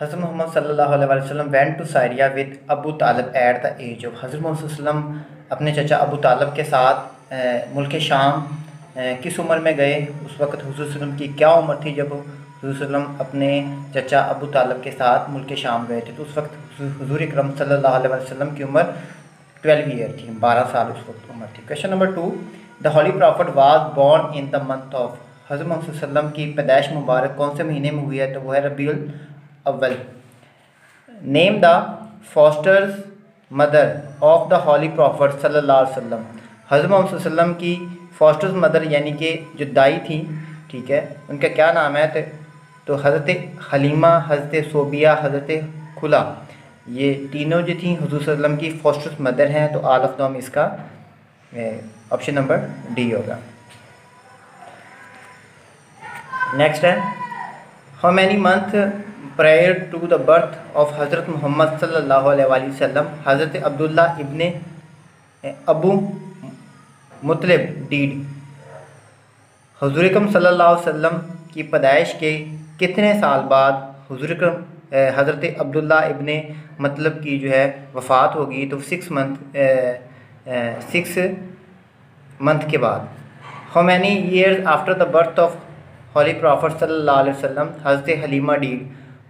हज़रत मोहम्मद सल्लल्लाहु अलैहि वसल्लम went to Syria with Abu Talib at the age of. हज़रत मोहम्मद सल्लल्लाहु अलैहि वसल्लम अपने चचा अबू तालिब के साथ मुल्क शाम किस उम्र में गए? उस वक्त हुज़ूर सल्लल्लाहु अलैहि वसल्लम की क्या उम्र थी जब हुज़ूर सल्लल्लाहु अलैहि वसल्लम अपने चचा अबू तालिब के साथ मुल्क शाम गए थे? तो उस वक्त हुज़ूर अकरम सल्लल्लाहु अलैहि वसल्लम की उम्र 12 ईयर थी, 12 साल उस वक्त उम्र थी। Question number 2, the holy prophet was born in the month of. हज़रत मोहम्मद सल्लल्लाहु अलैहि वसल्लम की पैदाइश मुबारक कौन से महीने में हुई है? तो वो है रबीउल अव्वल। Name the foster's mother of the holy prophet सल्लल्लाहु अलैहि वसल्लम। हज़रत मोहम्मद सल्लल्लाहु अलैहि वसल्लम की फॉस्टर्स मदर यानी कि जो दाई थी, ठीक है, उनका क्या नाम है? तो हज़रत हलीमा, हज़रत सोबिया, हज़रत खुला, ये तीनों जो थी हुज़ूर सल्लल्लाहु अलैहि वसल्लम की फॉस्टर्स मदर हैं। तो ऑल ऑफ दम इसका ऑप्शन नंबर डी होगा। नेक्स्ट है, how many month prior to the birth of हज़रत मोहम्मद सल्लल्लाहु अलैहि वसल्लम हज़रत अब्दुल्ला इब्ने अबू मुतलिब डीड। हुज़ूर अकरम सल्लल्लाहु अलैहि वसल्लम की पैदाइश के कितने साल बाद हुज़ूर अकरम हज़रत अब्दुल्ला इब्ने मतलब की जो है वफ़ात होगी? तो 6 मंथ के बाद। How many years after the birth of holy prophet सल्लल्लाहु अलैहि वसल्लम हज़रत हलीमा डीड।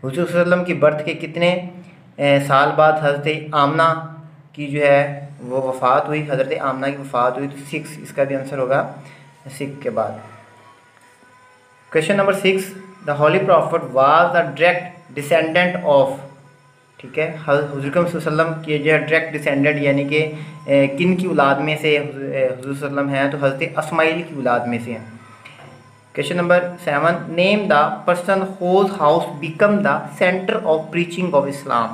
हुज़ूर सल्लल्लाहु अलैहि वसल्लम की बर्थ के कितने साल बाद हज़रत आमना की जो है वो वफ़ात हुई? हज़रत आमना की वफ़ात हुई। तो 6 इसका भी आंसर होगा, 6 के बाद। Question number 6, the holy prophet was the direct descendant of, ठीक है, हुज़ूर अकरम सल्लल्लाहु अलैहि वसल्लम के जो है डायरेक्ट डिसेंडेंट यानी कि किन की औलाद में से हुज़ूर सल्लल्लाहु अलैहि वसल्लम हैं? तो हज़रत अस्माइल की औलाद में से हैं। Question number 7, name the person whose house become the centre of preaching of Islam.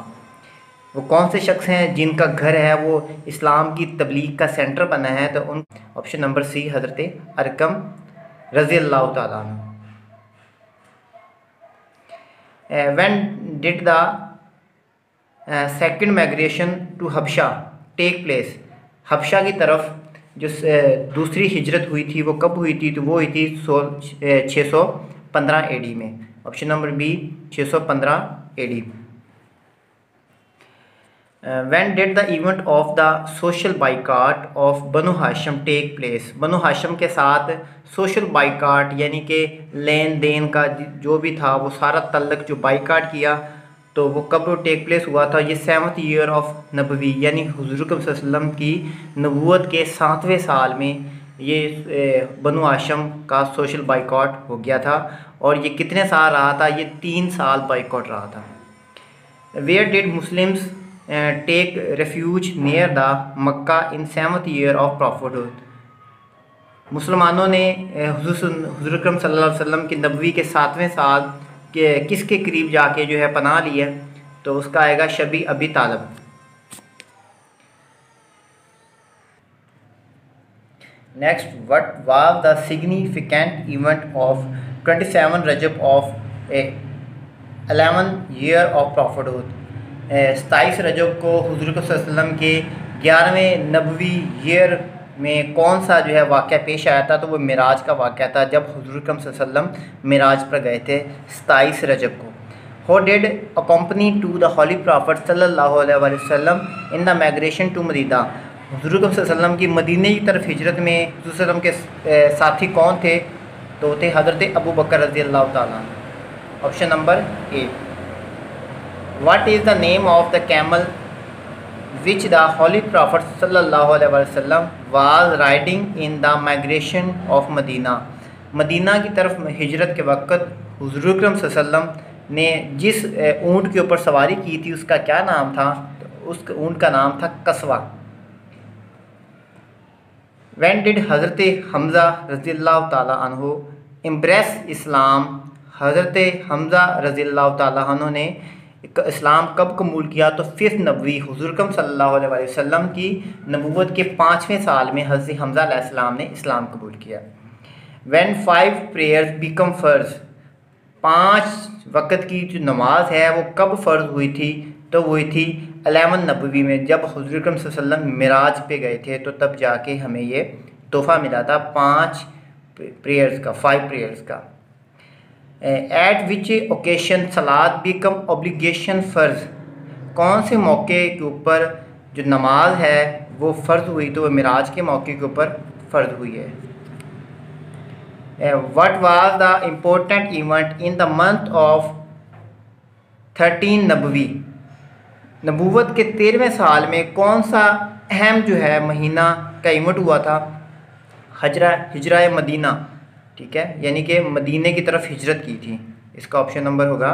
वो कौन से शख्स हैं जिनका घर है वो इस्लाम की तबलीग का सेंटर बना है? तो उन ऑप्शन नंबर सी, हज़रत अरकम रज़ी अल्लाह ताला अन्हु। When did the second migration to Habasha take place. Habasha की तरफ जो दूसरी हिजरत हुई थी वो कब हुई थी? तो वो हुई थी 615 AD में। Option number B, 615 AD। When did the event of the social boycott of Banu Hashim take place. Banu Hashim के साथ सोशल बाइकाट यानी कि लेन देन का जो भी था वो सारा तल्लक जो बाइकाट किया तो वो कब टेक प्लेस हुआ था? ये 7th ईयर ऑफ नबवी यानी हुज़ूर अकरम सल्लल्लाहु अलैहि वसल्लम की नबूवत के 7वें साल में ये बनु हाशिम का सोशल बाइकाट हो गया था। और ये कितने साल रहा था? ये 3 साल बाइकाट रहा था। Where did Muslims take refuge near the Mecca in 7th year of prophethood. मुसलमानों ने हुज़ूर अकरम सल्लल्लाहु अलैहि वसल्लम की नबवी के 7वें साल के किसके करीब जाके जो है पनाह ली है? तो उसका आएगा Shib Abi Talib. Next, what was the significant event of 27 Rajab of 11 year of prophethood. 27 Rajab को हुज़ूर सल्लल्लाहु अलैहि वसल्लम के 11वें नबवी ईयर में कौन सा जो है वाक़या पेश आया था? तो वो मिराज का वाक़या था जब हुज़ूर अकरम सल्लल्लाहु अलैहि वसल्लम मिराज पर गए थे 27 रजब को। How did accompany to the holy prophet सल्लल्लाहु अलैहि वसल्लम in the migration to Medina. हुज़ूर अकरम सल्लल्लाहु अलैहि वसल्लम की मदीने की तरफ हिजरत में हुज़ूर सल्लल्लाहु अलैहि वसल्लम के साथी कौन थे? तो थे हज़रत अबू बकर रज़ी अल्लाह ताला। Option number A. What is the name of the camel which the holy prophet सल्लल्लाहु अलैहि वसल्लम was riding in the migration of Medina. Medina की तरफ हिजरत के वक्त हुज़ूर अकरम सल्लल्लाहु अलैहि वसल्लम ने जिस ऊँट के ऊपर सवारी की थी उसका क्या नाम था? तो उस ऊँट का नाम था कस्वा। व्हेन डिड हज़रत हमज़ा रज़ी अल्लाह ताला अन्हु एम्ब्रेस इस्लाम। हज़रत हमज़ा रज़ी अल्लाह ताला अन्हु ने इस्लाम कब कबूल किया? तो 5th नबवी हुज़ूर अकरम सल्लल्लाहु अलैहि वसल्लम की नबूवत के 5वें साल में हज़रत हमज़ा अलैहिस्सलाम ने इस्लाम कबूल किया। व्हेन 5 प्रेयर्स बिकम फ़र्ज़। 5 वक़्त की जो नमाज है वो कब फ़र्ज़ हुई थी? तो हुई थी 11 नबवी में जब हुज़ूर अकरम सल्लल्लाहु अलैहि वसल्लम मिराज पे गए थे तो तब जाके हमें ये तोहफ़ा मिला था 5 प्रेयर्स का, 5 प्रेयर्स का। एट विच ओकेशन सलात बिकम ऑब्लिगेशन फ़र्ज़, कौन से मौके के ऊपर जो नमाज है वो फ़र्ज़ हुई, तो वह मिराज के मौके के ऊपर फ़र्ज़ हुई है। What was the important event in the month of 13 नबवी, नबूवत के 13वें साल में कौन सा अहम जो है महीना का इवेंट हुआ था? हिजरा मदीना, ठीक है, यानी कि मदीने की तरफ हिजरत की थी। इसका ऑप्शन नंबर होगा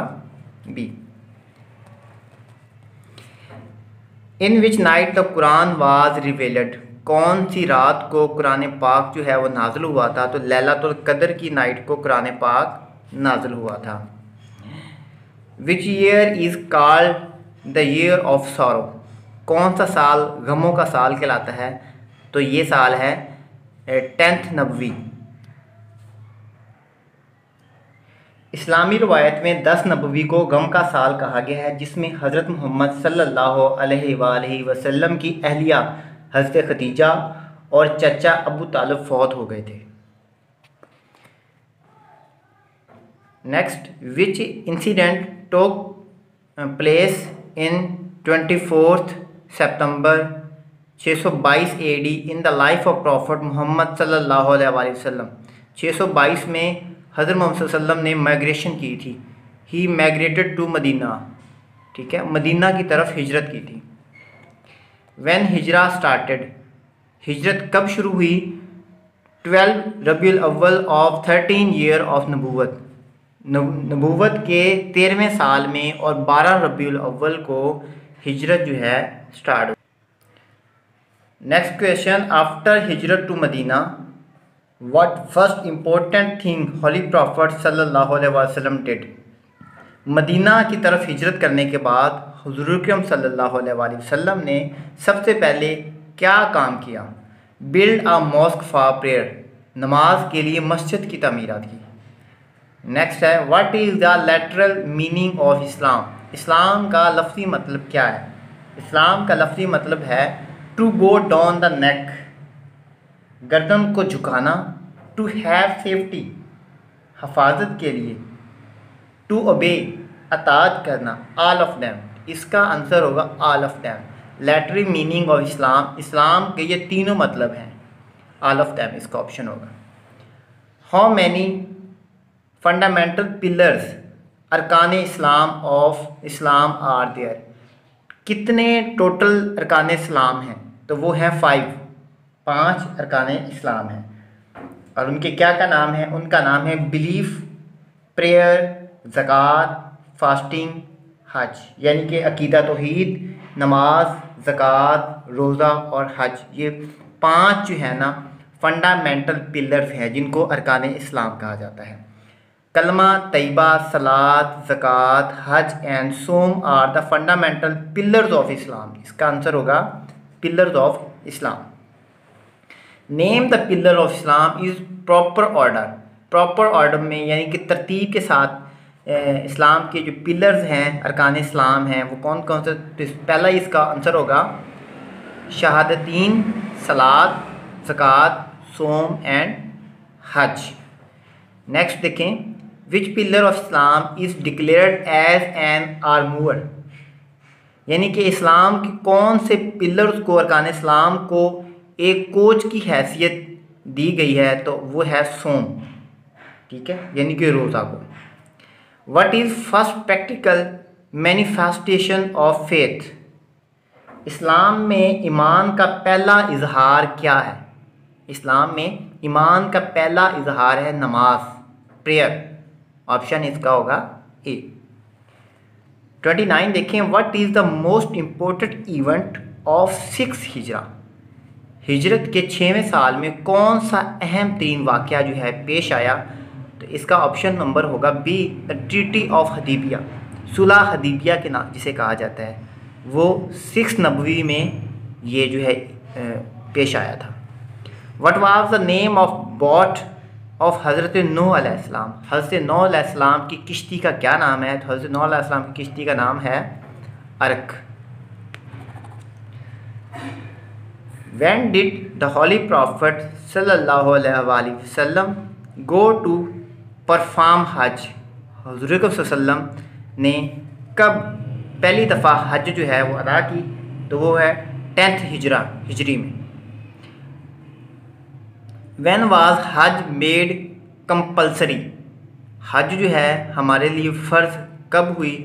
B. In which night the Quran was revealed, कौन सी रात को कुरान पाक जो है वो नाजिल हुआ था? तो लैलतुल कद्र की नाइट को कुरान पाक नाजिल हुआ था। Which year is called the year of sorrow, कौन सा साल गमों का साल कहलाता है? तो ये साल है 10th नबवी। इस्लामी रवायत में 10 नबवी को गम का साल कहा गया है, जिसमें हज़रत मोहम्मद सल्लल्लाहु अलैहि वसल्लम की अहलिया हज़रत खदीजा और चचा अबू तालिब फौत हो गए थे। Next, which incident took place in 24 September 622 AD in the life of prophet Muhammad सल्लल्लाहु अलैहि वसल्लम। 622 में हज़रत मोहम्मद सल्लल्लाहु अलैहि वसल्लम ने माइग्रेशन की थी। ही माइग्रेटेड टू मदीना, ठीक है, मदीना की तरफ हिजरत की थी। व्हेन हिजरा स्टार्टेड, हिजरत कब शुरू हुई? 12 रबीउल अव्वल ऑफ 13 ईयर ऑफ नबूवत, नबूवत के 13वें साल में और 12 रबीउल अव्वल को हिजरत जो है स्टार्ट हुई। नेक्स्ट क्वेश्चन, आफ्टर हिजरत to Medina what first important thing holy prophet सल्लल्लाहु अलैहि वसल्लम डिड, मदीना की तरफ हिजरत करने के बाद हुज़ूर अकरम सल्लल्लाहु अलैहि वसल्लम ने सबसे पहले क्या काम किया? Build a mosque for prayer, नमाज के लिए मस्जिद की तमीरात की। नेक्स्ट है, what is the literal meaning of Islam, Islam का लफ्ज़ी मतलब क्या है? इस्लाम का लफ्ज़ी मतलब है to go down the neck, गर्दन को झुकाना, टू हैव सेफ्टी, हफाजत के लिए, टू ओबे, अताअत करना, ऑल ऑफ देम, इसका आंसर होगा all of them. Literal meaning of Islam, Islam के ये तीनों मतलब हैं, ऑल ऑफ देम इसका ऑप्शन होगा। हाउ मैनी फंडामेंटल पिलर्स अरकान Islam of Islam are there, कितने टोटल अरकान इस्लाम हैं? तो वो है 5 अरकान इस्लाम हैं। और उनके क्या का नाम है? उनका नाम है बिलीफ, प्रेयर, ज़कात, फास्टिंग, हज, यानी कि अकीदा तौहीद, नमाज, ज़कात, रोज़ा और हज, ये 5 जो है ना फंडामेंटल पिलर्स हैं जिनको अरकान इस्लाम कहा जाता है। कलमा तैयबा, सलात, ज़कात, हज एंड सोम are the fundamental pillars of Islam, इसका आंसर होगा pillars of Islam. Name the pillar of Islam is proper order, proper order में यानी कि तरतीब के साथ इस्लाम के जो पिलर्स हैं, अरकान इस्लाम हैं, वो कौन कौन से? तो पहला इसका आंसर होगा शहादतीन, सलात, ज़कात, सोम एंड हज। नेक्स्ट देखें, which pillar of Islam is declared as an armour, यानी कि इस्लाम के कौन से पिलर्स को, अरकान इस्लाम को एक कोच की हैसियत दी गई है? तो वो है सोम, ठीक है, यानी कि रोज़ा को। What is first practical manifestation of faith, Islam में ईमान का पहला इजहार क्या है? इस्लाम में ईमान का पहला इजहार है नमाज, प्रेयर, ऑप्शन इसका होगा ए। 29 देखें, what is the most important event of 6 हिजरा, हिजरत के 6वें साल में कौन सा अहम तरीन वाक़या जो है पेश आया? तो इसका ऑप्शन नंबर होगा बी, द ट्रीटी ऑफ हदीबिया, सुलह हदीबिया के नाम जिसे कहा जाता है, वो 6 नबवी में ये जो है पेश आया था। What was the name of boat of हज़रत नूह अलैहिस्सलाम, हज़रत नूह अलैहिस्सलाम की किश्ती का क्या नाम है? तो हज़रत नूह अलैहिस्सलाम की किश्ती का नाम है अर्क। When did the Holy Prophet सल्लल्लाहु अलैहि वसल्लम go to perform हज, हुज़ूर सल्लल्लाहु अलैहि वसल्लम ने कब पहली दफ़ा हज जो है वो अदा की, तो वो है 10th हिजरी में। व्हेन वाज हज मेड कंपल्सरी, हज जो है हमारे लिए फ़र्ज़ कब हुई,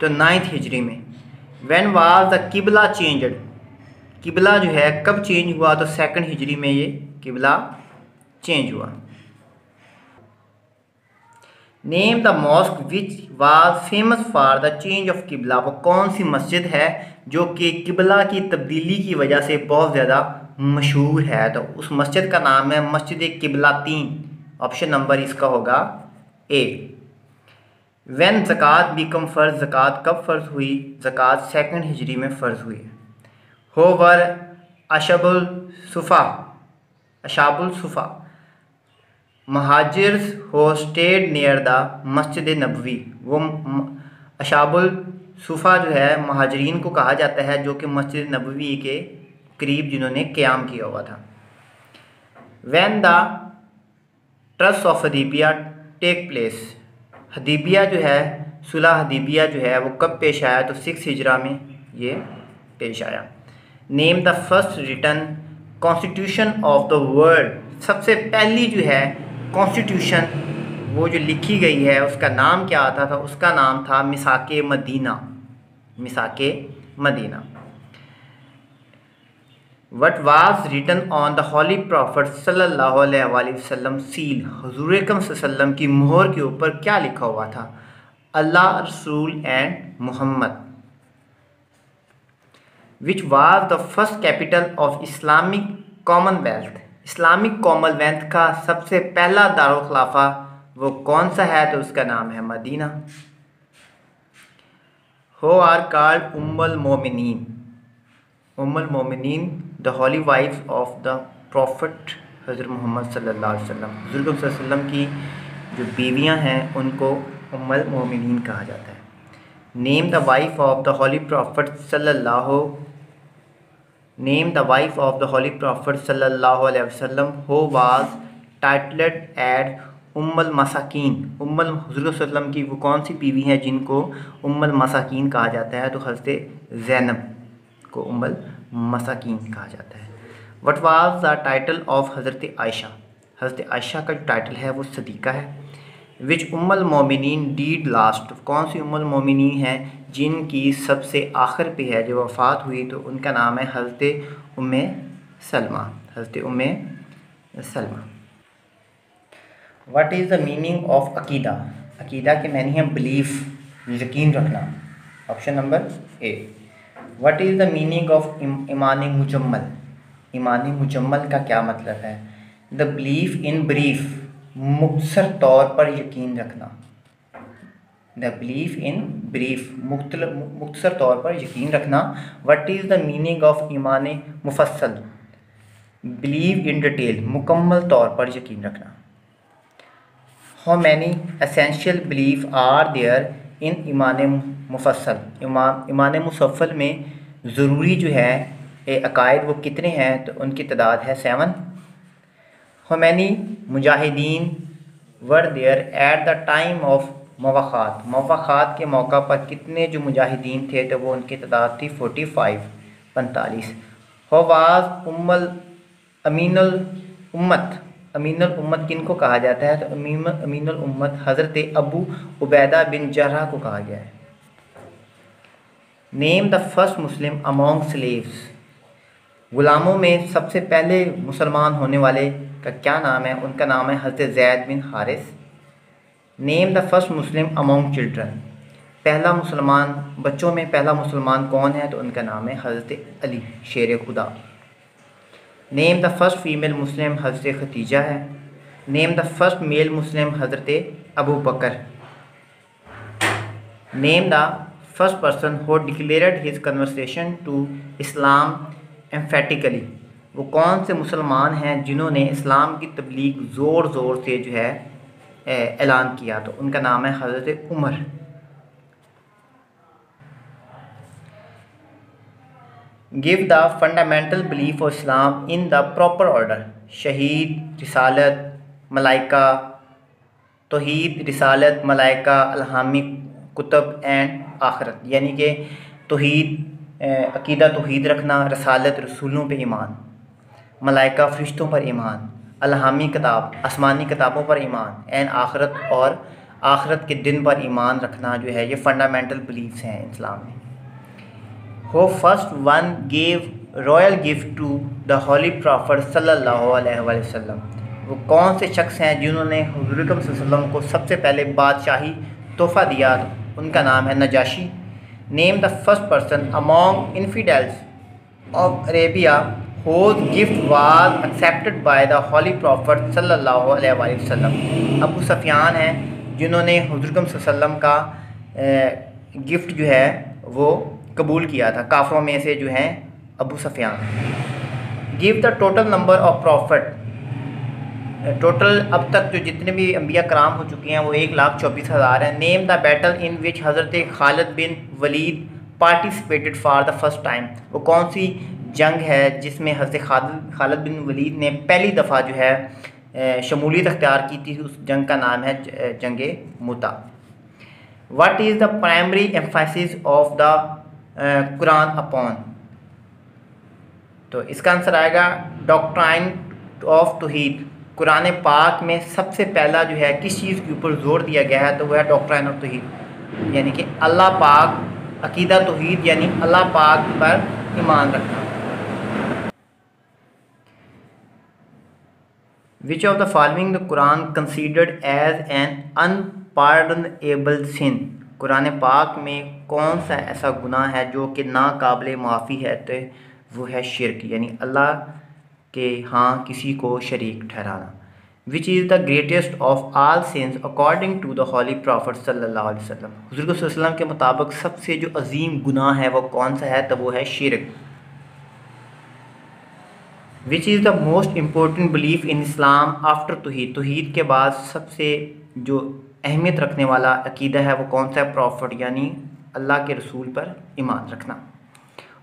तो 9th हिजरी में। व्हेन वाज द किबला चेंज्ड, किबला जो है कब चेंज हुआ, तो 2nd हिजरी में ये किबला चेंज हुआ। Name the mosque which was famous for the change of किबला, वो कौन सी मस्जिद है जो कि किबला की तब्दीली की वजह से बहुत ज़्यादा मशहूर है, तो उस मस्जिद का नाम है मस्जिद किबलातीन। ऑप्शन नंबर इसका होगा ए। व्हेन ज़कात बिकम फ़र्ज, ज़कात कब फ़र्ज हुई, ज़कात 2nd हिजरी में फ़र्ज हुई। होवर अशबुल सुफ़ा, महाजिर्स हो स्टेड नियर द मस्जिद नबवी, वो अशाबुल सूफ़ा जो है महाजरीन को कहा जाता है जो कि मस्जिद नबवी के करीब जिन्होंने क़याम किया हुआ था। When the trust of Hudaibiya take place, Hudaibiya जो है सुलह हदीबिया जो है वो कब पेश आया, तो 6 हिजरा में ये पेश आया। Name the first written constitution of the world, सबसे पहली जो है कॉन्स्टिट्यूशन वो जो लिखी गई है उसका नाम क्या आता था, उसका नाम था मिसाके मदीना। What was written on the holy prophet सल्लल्लाहु अलैहि वसल्लम सील, हुज़ूर अकरम सल्लल्लाहु अलैहि वसल्लम की मोहर के ऊपर क्या लिखा हुआ था, अल्लाह रसूल and Muhammad. Which was the first capital of Islamic commonwealth, Islamic commonwealth का सबसे पहला दारुल खिलाफा वो कौन सा है, तो उसका नाम है मदीना। हो आर कॉल्ड उम्मुल मोमिनीन the holy wife of the prophet हज़रत मोहम्मद सल्लल्लाहु अलैहि वसल्लम, हुज़ूर सल्लल्लाहु अलैहि वसल्लम की जो बीवियां हैं उनको उम्मुल मोमिनीन कहा जाता है। Name the wife of the holy prophet सल्लल्लाहु अलैहि वसल्लम हु वाज टाइटल्ड एज उम्मुल मसाकीन, हुज़ूर सल्लल्लाहु अलैहि वसल्लम की वो कौन सी बीवी हैं जिनको उम्मुल मसाकीन कहा जाता है, तो हज़रत ज़ैनब को उम्मुल मसाकीन कहा जाता है। What was the title of हज़रत आयशा, हज़रत आयशा का जो टाइटल है वो सदीक़ा है। विच उम्मुल मोमिनीन डीड लास्ट, कौन सी उम्मुल मोमिनीन हैं जिनकी सबसे आखिर पे है जो वफ़ात हुई, तो उनका नाम है हज़रत Umm Salama. What is the meaning of अकीदा, अकीदा के मानी है बिलीफ, यकीन रखना। Option number A. What is the meaning of ईमान मुजम्मल, ईमान मुजम्मल का क्या मतलब है, द बिलीफ इन ब्रीफ, मुख्तसर तौर पर यकीन रखना, द बिलीफ इन ब्रीफ मुख्तसर तौर पर यकीन रखना। What is the meaning of ईमान मुफस्सल, बिलीव इन डिटेल, मुकम्मल तौर पर यकीन रखना। How many essential belief are there in ईमान मुफस्सल, ईमान मुफस्सल में ज़रूरी जो है अकायद वो कितने हैं, तो उनकी तादाद है 7। हाउ मैनी मुजाहिदीन were there at the time of मवाख़ात के मौका पर कितने जो मुजाहिदीन थे, तो वो उनकी तादाद थी 45। हाउ वाज अमीनुल उम्मत किनको कहा जाता है, तो अमीनुल उम्मत हज़रत अबू उबैदा बिन जर्राह को कहा गया है। Name the first Muslim among slaves, ग़ुलामों में सबसे पहले मुसलमान होने वाले का क्या नाम है, उनका नाम है हज़रत Zaid bin Haris. Name the first Muslim among children, पहला मुसलमान बच्चों में पहला मुसलमान कौन है, तो उनका नाम है हज़रत अली शेर खुदा। Name the first female Muslim हज़रत खतीजा है। Name the first male Muslim हज़रत Abu Bakr. Name the first person who declared his conversation to Islam emphatically, वो कौन से मुसलमान हैं जिन्होंने इस्लाम की तबलीग ज़ोर ज़ोर से जो है ऐलान किया, तो उनका नाम है हज़रत Umar. Give the fundamental belief of Islam in the proper order, शहीद, रिसालत, मलाइका, तौहीद, रिसालत, मलाइका, अलहामी कुतुब एंड आखिरत, यानी कि तौहीद, अकीदा तौहीद रखना, रसालत रसूलों पे ईमान, मलाइका फरिश्तों पर ईमान, अलहामी किताब आसमानी किताबों पर ईमान, एंड आखिरत और आखिरत के दिन पर ईमान रखना जो है ये फंडामेंटल बिलीफ्स हैं इस्लाम में। Who first one gave royal gift to the holy prophet सल्लल्लाहु अलैहि वसल्लम, वो कौन से शख्स हैं जिन्होंने हुज़ूर अकरम सल्लल्लाहु अलैहि वसल्लम को सबसे पहले बादशाही तोहफ़ा दिया? उनका नाम है Najashi. Name the first person among infidels of Arabia whose gift was accepted by the holy prophet सल्लल्लाहु अलैहि वसल्लम। अबू सफियान हैं जिन्होंने हुज़ूर अकरम सल्लल्लाहु अलैहि वसल्लम का गिफ्ट जो है वो कबूल किया था। काफ़रों में से जो हैं Abu Sufyan. Give the total number of prophet, total अब तक जो जितने भी अम्बिया कराम हो चुके हैं वो 1,24,000 हैं। Name the battle in which हज़रत Khalid bin Walid participated for the first time, वो कौन सी जंग है जिसमें हज़रत खालिद बिन वलीद ने पहली दफ़ा जो है शमूलियत अख्तियार की थी? उस जंग का नाम है जंग Mutah. What is the primary emphasis of the Quran upon, तो इसका आंसर आएगा डॉक्ट्राइन ऑफ तौहीद। कुरान पाक में सबसे पहला जो है किस चीज़ के ऊपर जोर दिया गया है तो वह है डॉक्ट्राइन ऑफ तौहीद, यानी कि अल्लाह पाक, अकीदा तौहीद यानी अल्लाह पाक पर ईमान रखना। Which of the following the Quran considered as an unpardonable sin, Quran पाक में कौन सा ऐसा गुनाह है जो कि नाकाबिल माफ़ी है? तो वो है शिरक, यानी अल्लाह के हाँ किसी को शरीक ठहराना। Which is the greatest of all sins according to the holy prophet सल्लल्लाहु अलैहि वसल्लम, हुज़ूर सल्लल्लाहु अलैहि वसल्लम के मुताबिक सबसे जो अजीम गुनाह है वो कौन सा है? तो वो है शिरक। Which is the most important belief in Islam after तौहीद, तौहीद के बाद सबसे जो अहमियत रखने वाला अकीदा है वो कौन सा है? प्रॉफिट, यानी अल्लाह के रसूल पर ईमान रखना।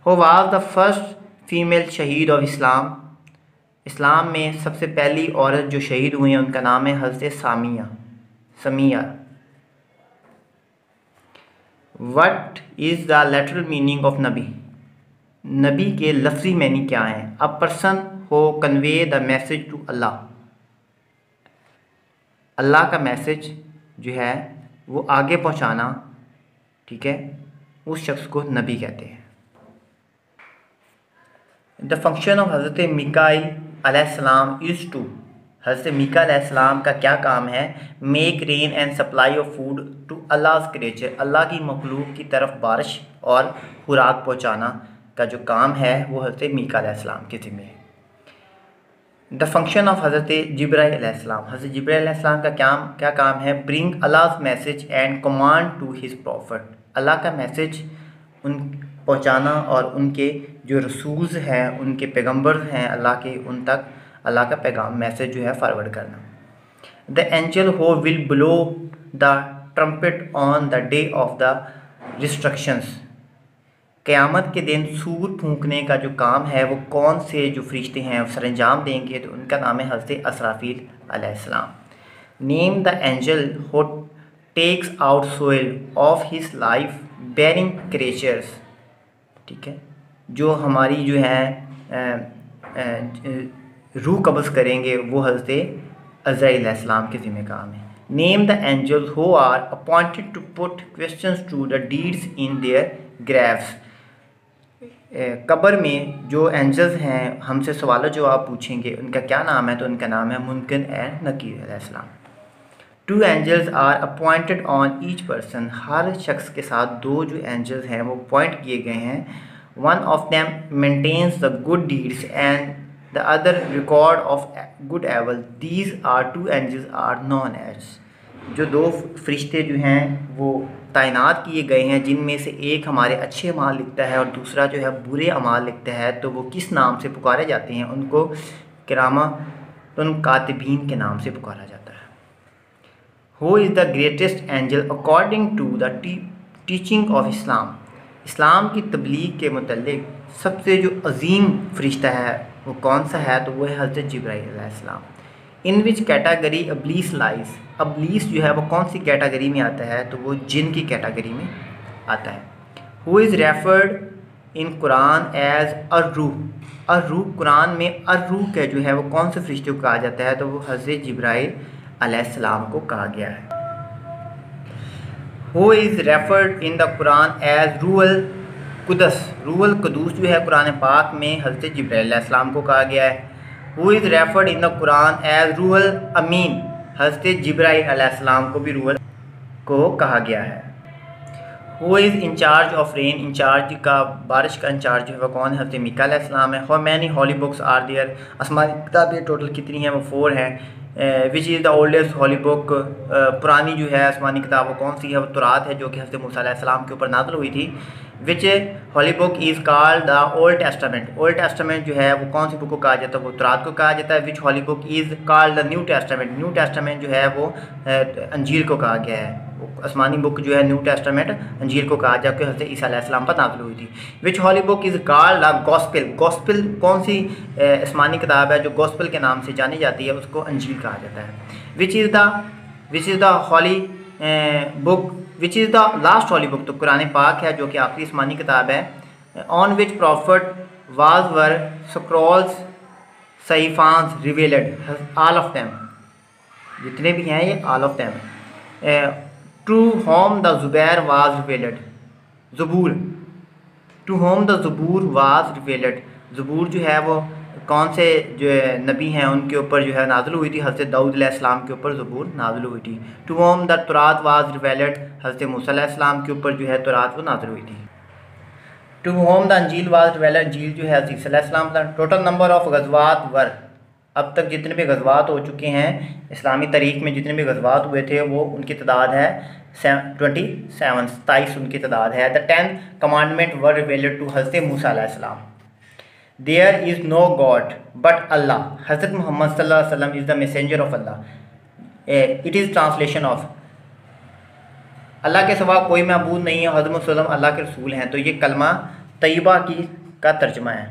हो वाज द फर्स्ट फीमेल शहीद ऑफ इस्लाम, इस्लाम में सबसे पहली औरत जो शहीद हुई हैं उनका नाम है हज़रत Samiya. What is the literal meaning of नबी, नबी के लफ्ज़ी मैनी क्या हैं? अ पर्सन हो convey the message to Allah, अल्लाह का मैसेज जो है वो आगे पहुंचाना, ठीक है, उस शख्स को नबी कहते हैं। द फंक्शन ऑफ हज़रत मीकाईल अलैहिस्सलाम इज़ टू, हज़रत मीका अलैहिस्सलाम का क्या काम है? Make rain and supply of food to Allah's creature, Allah की मखलूक की तरफ बारिश और खुराक पहुँचाना का जो काम है वो हज़रत मीका अलैहिस्सलाम के ज़िम्मे है। द फंक्शन ऑफ हज़रत जिब्राईल अलैहिस्सलाम, हज़रत जिब्राईल अलैहिस्सलाम का क्या काम है? Bring Allah's message and command to his prophet, Allah का मैसेज उन पहुँचाना और उनके जो रसूल्स हैं, उनके पैगम्बर्स हैं अल्लाह के, उन तक अल्लाह का पैगाम मैसेज जो है फॉरवर्ड करना। द एंजल हो will blow the trumpet on the day of the destructions, क़यामत के दिन सूर फूंकने का जो काम है वो कौन से जो फरिश्ते हैं सर अंजाम देंगे? तो उनका नाम है हज़रत असराफील अलैहिस्सलाम। Name the angel who takes out soul of his life bearing creatures, ठीक है, जो हमारी जो है रूह कब्ज़ करेंगे वो हज़रत अज़राइल अलैहिस्सलाम के ज़िम्मे काम है। Name the angels who are appointed to put questions to the deeds in their graves, कब्र में जो एंजल्स हैं हमसे सवाल जवाब पूछेंगे, उनका क्या नाम है? तो उनका नाम है मुनकिर एंड नकीर अलैहिस्सलाम। Two angels are appointed on each person, हर शख्स के साथ दो जो एंजल्स हैं वो अपॉइंट किए गए हैं। One of them maintains the good deeds and the other record of good evil, these are two angels are known as, जो दो फरिश्ते जो हैं वो तैनात किए गए हैं जिनमें से एक हमारे अच्छे अमाल लिखता है और दूसरा जो है बुरे अमाल लिखता है, तो वो किस नाम से पुकारे जाते हैं? उनको किरामा कातिबीन के नाम से पुकारा जाता है। Who is the greatest angel according to the teaching of Islam, Islam की तबलीग के मुतल्लिक सबसे जो अजीम फरिश्ता है वो कौन सा है? तो वो है हज़रत जिब्राईल अलैहिस्सलाम। इन विच कैटेगरी अब्लीस लाइज, अब्लीस जो है वो कौन सी कैटेगरी में आता है, तो वो जिन की कैटेगरी में आता है। Who is referred in Quran as अर्रूह, अर्रूह कुरान में अर्रूह के जो है वो कौन से फरिश्ते को कहा जाता है, तो वो हज़रत जिब्राइल अलैहिस्सलाम को कहा गया है। Who is referred in the Quran as रूहल कुदस, रूहल कुदूस जो है कुरान पाक में हज़रत जिब्राइल अलैहिस्सलाम को कहा गया है। Who is referred in the Quran as रूहल अमीन, हज़रत जिब्राइल अलैहिस्सलाम को भी रूहल को कहा गया है। Who is in charge of rain, in charge का बारिश का इंचार्ज जो है वह कौन है, हज़रत मीका अलैहिस्सलाम है। How many holy books are there, आसमानी किताबें टोटल कितनी हैं, वो 4 हैं। Which is the oldest holy book, पुरानी जो है आसमानी किताब वो कौन सी है, वो तौरात है जो कि हज़रत मूसा अलैहिस्सलाम के ऊपर नाज़िल हुई थी। Which holy book is called the Old Testament, Old Testament जो है वो कौन सी बुक को कहा जाता है, वो तौरात को कहा जाता है। Which holy book is called the New Testament, New Testament जो है वो अंजील को कहा गया है। आसमानी बुक जो है न्यू टेस्टामेंट अंजील को कहा जाकर हज़रत ईसा अलैहिस्सलाम पर नाज़िल हुई थी। Which holy book is called the gospel, gospel कौन सी आसमानी किताब है जो गॉस्पेल के नाम से जानी जाती है, उसको अंजील कहा जाता है। Which is the holy book, which is the last holy book, तो कुरान पाक है जो कि आखिरी आसमानी किताब है। On which prophet was were scrolls सहीफांस रिवेलेड, ऑल ऑफ देम, जितने भी हैं ये all of them. To whom the Zabur was revealed, Zabur, to whom the Zabur was revealed, Zabur जो है वो कौन से जो नबी हैं उनके ऊपर जो है नाज़िल हुई थी, हज़रत दाऊद अलैहिस्सलाम के ऊपर ज़बूर नाज़िल हुई थी। To whom the Taurat was रिवेलेड, हज़रत मूसा अलैहिस्सलाम के ऊपर जो है तौरात वो नाज़िल हुई थी। टू होम द अंजील वाज रिवेलेड, अंजील जो है हज़रत ईसा अलैहिस्सलाम था। टोटल नंबर ऑफ गज़वात वर, अब तक जितने भी गज़वात हो चुके हैं इस्लामी तारीख़ में, जितने भी गज़वात हुए थे वो उनकी तादाद है 27 उनकी तादाद है। The 10 commandment were revealed to हज़रत मूसा अलैहिस्सलाम। There is no god but Allah, हज़रत मोहम्मद सल्लल्लाहु अलैहि वसल्लम is the messenger of Allah. It is translation of, Allah के सिवा कोई महबूद नहीं है, हज़रत मोहम्मद अल्लाह के रसूल हैं, तो ये कलमा तय्यबा का तर्जमा है।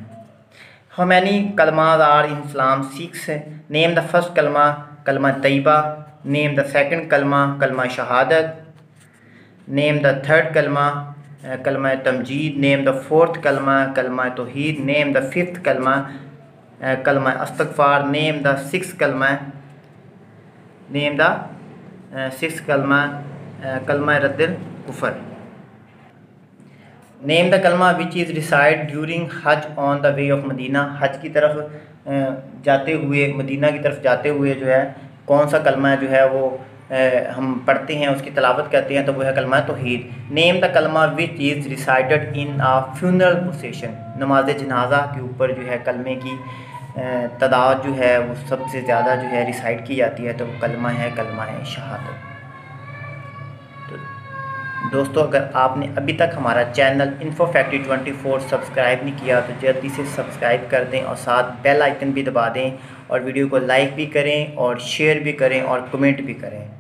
हाउ मैनी कलमास आर इन इस्लाम, 6 है। नेम द फर्स्ट कलमा, कलमा तय्यबा। नेम द सेकंड कलमा, कलमा शहादत। नेम द थर्ड कलमा, कलमा तमजीद। नेम द फोर्थ कलमा, कलमा तौहीद। नेम द फिफ्थ कलमा, कलमा इस्तग़फ़ार। नेम द सिक्स्थ कलमा, नेम द सिक्स्थ कलमा, कलमा रद्दिल कुफर। नेम द कलमा which is recite during Hajj on the way of Medina, हज की तरफ जाते हुए, मदीना की तरफ जाते हुए जो है कौन सा कलमा जो है वो हम पढ़ते हैं, उसकी तलावत करते हैं, तो वो है कलमा तौहीद। नेम द कलमा which is recited in a funeral procession, नमाज जनाजा के ऊपर जो है कलमे की तादाद जो है वो सबसे ज़्यादा जो है रिसाइट की जाती है, तो वो कलमा है शहादत। तो दोस्तों, अगर आपने अभी तक हमारा चैनल इन्फो फैक्ट्री 24 सब्सक्राइब नहीं किया तो जल्दी से सब्सक्राइब कर दें और साथ बेल आइकन भी दबा दें और वीडियो को लाइक भी करें और शेयर भी करें और कमेंट भी करें।